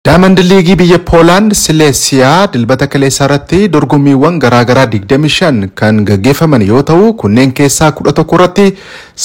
Diamond League biyya Poland Silesia dilbata kaleessa irratti dorgommiiwwan garaagaraa 25 kan gaggeeffaman yoo ta'u kunneen keessaa 11 irratti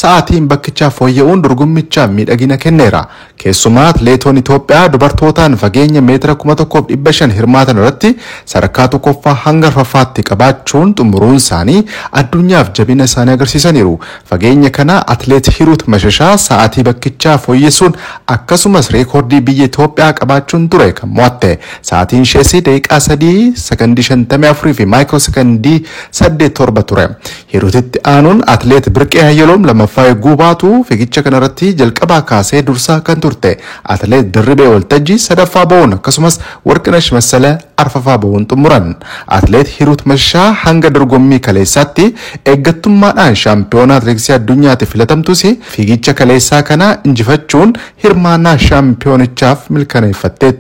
sa'aatiin bakkichaa fooyya'uun dorgommicha miidhagina kenneera. Keessumaa atleetoon Itoophiyaa dubartootaan fageenya meetira 1500 hirmaatan irratti sadarkaa tokkoffaa hanga arfaffaatti qabaachuun xumuruun isaanii addunyaaf jabina isaanii agarsiisaniiru. Fageenya kana atleet Hirut Mashashaa sa'aatii bakkichaa fooyyessuun akkasumas reekoordii biyya Itoophiyaa qabaachuun ture kan mo'atte. Sa'aatiin ishee daqiiqaa 3 sekondii 54 fi maayikiroo sekondii 87 ture. Hirutitti aanuun atleet Birqee Hayyaloom lammaffaa eeguu baatu fiigicha kanarratti jalqabaa kaasee dursaa kan turte. Atleet Dirribee Waltajjii sadaffaa ba'uun akkasumas Warqinash Massalee arfaffaa ba'uun xumuran. Atleet Hirut Mashashaa hanga dorgommii kaleessaatti eeggattummaadhaan shaampiyoonaa atileetiksii addunyaatti filatamtus fiigicha kaleessaa kana injifachuun hirmaannaa shaampiyoonichaaf milkaneeffatteetti.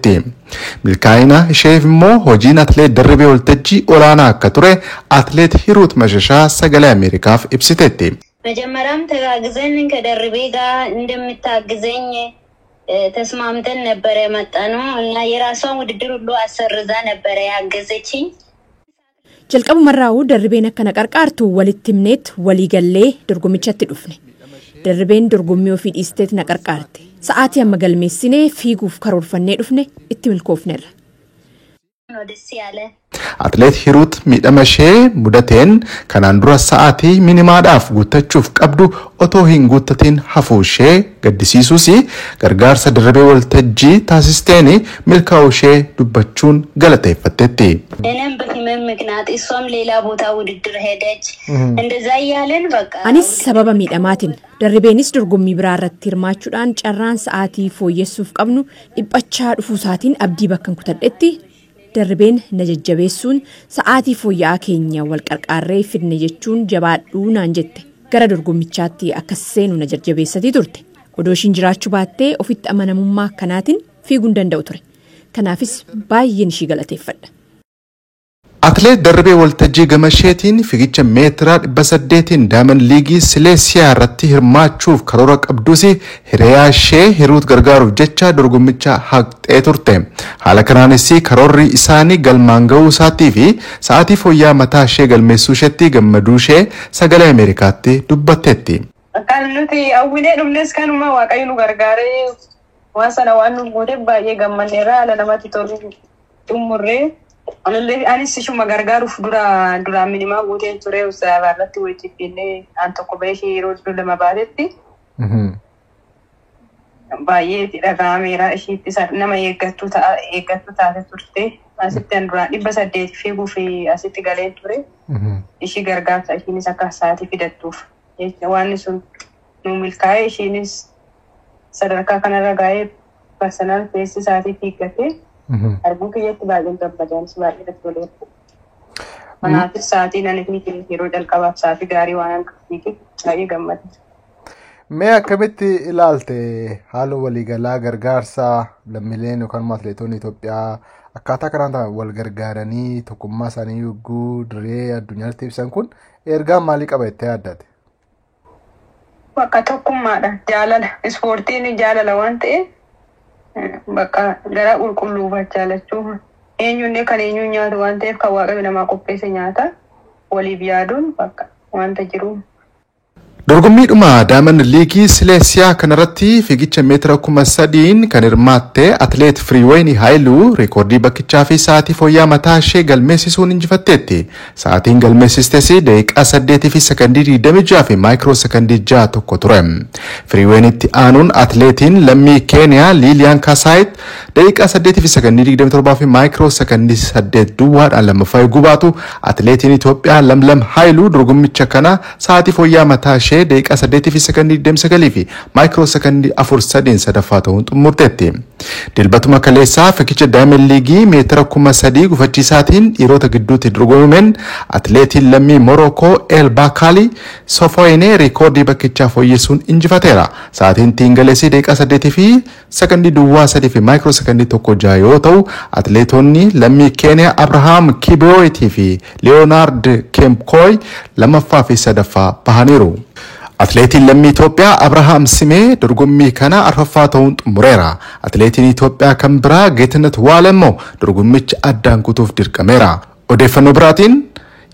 Milkaa'ina isheef immoo hojiin atleet Dirribee Waltajjii olaanaa akka ture atleet Hirut Mashashaa sagalee Ameerikaaf ibsiteetti. መጀመሪያም ተጋግዘን ከደርቤ ጋር እንደምታግዘኝ ተስማምተን ነበር የመጣነው እና የራሷን ውድድር ሁሉ አሰርዛ ነበር ያገዘችኝ። jalqabu marraa'u Dirribeen akkana qarqaartu walitti himneet walii gallee dorgommichatti dhufne. Dirribeen dorgommii ofii dhiisteet na qarqaarte. Sa'aatii amma galmeessinee fiiguuf karoorfannee dhufne itti milkoofneerra. Atleet Hirut miidhama ishee mudateen kanaan dura sa'aatii minimaadhaaf guuttachuuf qabdu otoo hin guuttatiin hafuu ishee gaddisiisuus gargaarsa Dirribee Waltajjii taasisteen milkaa'uu ishee dubbachuun galateeffatteetti. Anis sababa miidhamaatiin Dirribeenis dorgommii biraa irratti hirmaachuudhaan carraan sa'aatii fooyyessuuf qabnu dhiphachaa dhufuusaatiin abdii bakkan kutadhetti. Dirribeen na jajjabeessuun sa'aatii fooyya'aa keenya wal qarqaarree fidne jechuun jabaadhuu naan jette. Gara dorgommichaatti akkas seenu na jajjabeessatii turte. Odoo ishiin jiraachuu baattee ofitti amanamummaa akkanaatiin fiiguu hin danda'u ture. Kanaafis baay'een ishii galateeffadha. Atleet Dirribee Waltajjii gamasheetiin fiigicha meetira 800 Diamond League Sileesiyaa irratti hirmaachuuf karoora qabdus hiriyaa ishee Hirut gargaaruuf jecha dorgommicha haqxee turte. Haala kanaanis karoorri isaanii galmaan ga'uu isaatii fi sa'aatii fooyya'aa mataa ishee galmeessuu isheetti gammaduu ishee sagalee Ameerikaatti dubbatteetti. Kan nuti hawwilee dhumnes kanuma Waaqayyo nu gargaaree waan sana waan nu gooteef baay'ee gammanneerra haala namatti tolu xumurree. Anis ishuma gargaaruuf dura minimaa guuteen ture usaabaa irratti wajjin fiillee aan tokko bahee ishee yeroo lama baatetti baay'ee itti dhaga'ameera. Ishiitti nama eeggattuu taate turte. Asitti an duraan 800 fiiguuf asitti galeen ture. Ishii gargaarsa ishiinis akka sa'aatii fidattuuf waan sun nu milkaa'ee ishiinis sadarkaa kanarra gaa'ee personal feessi sa'aatii fiiggate. Arguu kiyyatti baay'een gabbadaanis baay'ee daddoleera. Kanaafis sa'aatiin ani yeroo jalqabaaf sa'aatii gaarii waan akka fiigee baay'ee gammada. Mee akkamitti ilaalte haala waliigalaa gargaarsa lammiileen yookaan atleetonni Itoophiyaa akkaataa kanaan wal gargaaranii tokkummaa isaanii yogguu dirree addunyaatti ibsan kun ergaa maalii qaba jettee yaaddate? Bakka tokkummaadha. Jaalala. Ispoortiin jaalala waan ta'eef bakka gara qulqulluufaa jaalachuu eenyunnee kan eenyuun nyaatu waan ta'eef kan Waaqayyo namaa qopheesse nyaata waliif yaaduun bakka wanta jiru. Dorgommiidhuma Diamond League Sileesiyaa kanarratti fiigicha meetira 3,000 kan hirmaatte atleet Firiiween Haayiluu reekoordii bakkichaa fi sa'aatii fooyya'aa mataa ishee galmeessisuun injifatteetti. Sa'aatiin galmeessistes daqiiqaa 8 fi sekondii 26 fi maayikiroo sekondii 6 ture. Firiiweenitti aanuun atleetiin lammii Keeniyaa Liiliyaan Kaasaayit daqiiqaa 8 fi sekondii 27 fi maayikiroo sekondii 8 duwwaadhaan lammaffaa eeguu baatu atleetiin Itoophiyaa Lamlam Haayiluu dorgommicha kana sa'aatii fooyya'aa mataa ishee daqiiqaa 8 fi sekondii 29 fi maayikiroo sekondii 4 sadaffaa ta'uun xumurteetti. Dilbatuma kaleessaa fiigicha Diamond League meetira 3,000 gufachiisaatiin dhiirota gidduutti dorgomameen atleetiin lammii Morokoo El Bakali Sofoyinee reekoordii bakkichaa fooyyessuun injifateera. Sa'aatiin tiingaleesii daqiiqaa 8 fi sekondii 3 fi maayikiroo sekondii 1 yoo ta'u atleetonni lammii Keeniyaa Abrahaam Kibiwootii fi Leonard Kemkoy lammaffaa fi sadaffaa bahaniiru. Atileetiin lammii Itoophiyaa Abrahaam Simee dorgommii kana arfaffaa ta'uun xumureera. Atileetiin Itoophiyaa kan biraa Geetinet Waalemmoo dorgommicha addaan kutuuf dirqameera. Odeeffannoo biraatiin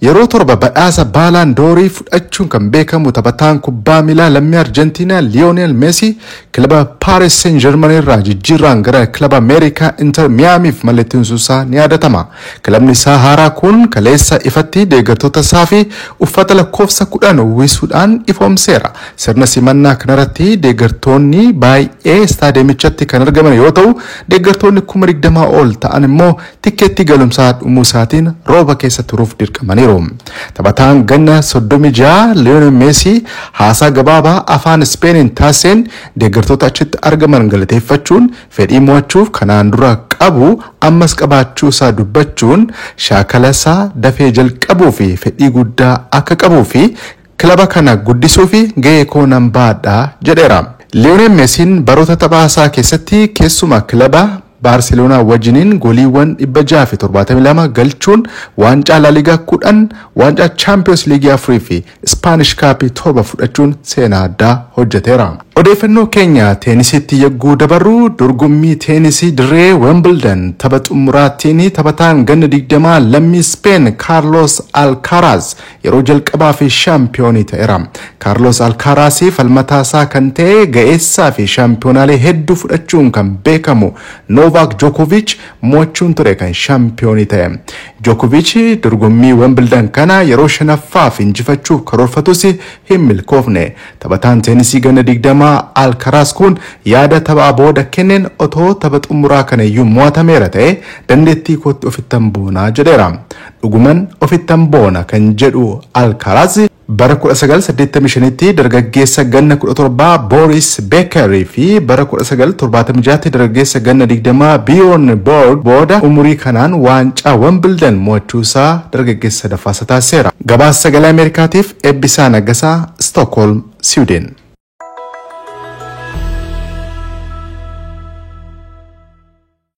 yeroo torba badhaasa baalaan doorii fudhachuun kan beekamu taphataan kubbaa miilaa lammii Arjentiinaa Lionel Messi kilaba Paris Saint-Germain irraa jijjiirraan gara kilaba Ameerikaa Inter Miyaamiif mallatteessuusaa ni yaadatama. Kilabni isaa haaraa kun kaleessa ifatti deeggartoota isaa fi uffata lakkoofsa 10 uwwisuudhaan ifoomseera. Sirna simannaa kanarratti deeggartoonni baay'ee istaadiyeemichatti kan argaman yoo ta'u, deeggartoonni 20,000 ol ta'an immoo tikkeettii galumsaa dhumuu isaatiin rooba keessa turuuf dirqamaniiru. Taphataan ganna 36 Lionel Messi haasaa gabaabaa afaan Spainin taasiseen deeggartoota achitti argaman galateeffachuun fedhii mo'achuuf kanaan dura qabu ammas qabaachuu isaa dubbachuun shaakala isaa dafee jalqabuu fi fedhii guddaa akka qabuu fi kilaba kana guddisuu fi gahee koo nan baadhaa jedheera. Lionel Messiin baroota taphaa isaa keessatti keessumaa kilaba Barcelona wajjiniin gooliiwwan 672 galchuun waancaa La Liga 10, waancaa Champions League 4 fi Spanish Cup 7 fudhachuun seenaa addaa hojjeteera. Odeeffannoo keenya teenisiitti yagguu dabarru dorgommii teenisii dirree Wimbledon tapha xumuraattiin taphataan ganna 20 lammii Spain Carlos Alcaraz yeroo jalqabaa fi shaampiyoonii ta'eera. Carlos Alcaraz falmataa isaa kan ta'e ga'eessaa fi shaampiyoonaalee hedduu fudhachuun kan beekamu Novak Djokovic mo'achuun ture kan shaampiyoonii ta'e. Djokovic dorgommii Wimbledon kana yeroo shanaffaaf injifachuuf karoorfatus hin milkoofne. Taphataan teenisii ganna 20 Alcaraz kun yaada taphaa booda kenneen otoo tapha xumuraa kana iyyuu mo'atameera ta'e dandeettii kootti ofittan boonaa jedheera. Dhuguman ofittan boona kan jedhu Alcaraz bara 1985tti dargaggeessa ganna 17 Boris Becker fi bara 1976tti dargaggeessa ganna 20 Bjorn Borg booda umurii kanaan waancaa Wimbledon mo'achuusaa dargaggeessa daffaasa taasiseera. Gabaasa sagalee Ameerikaatiif Eebbisaa Naggasaa, Stockholm, Sweden.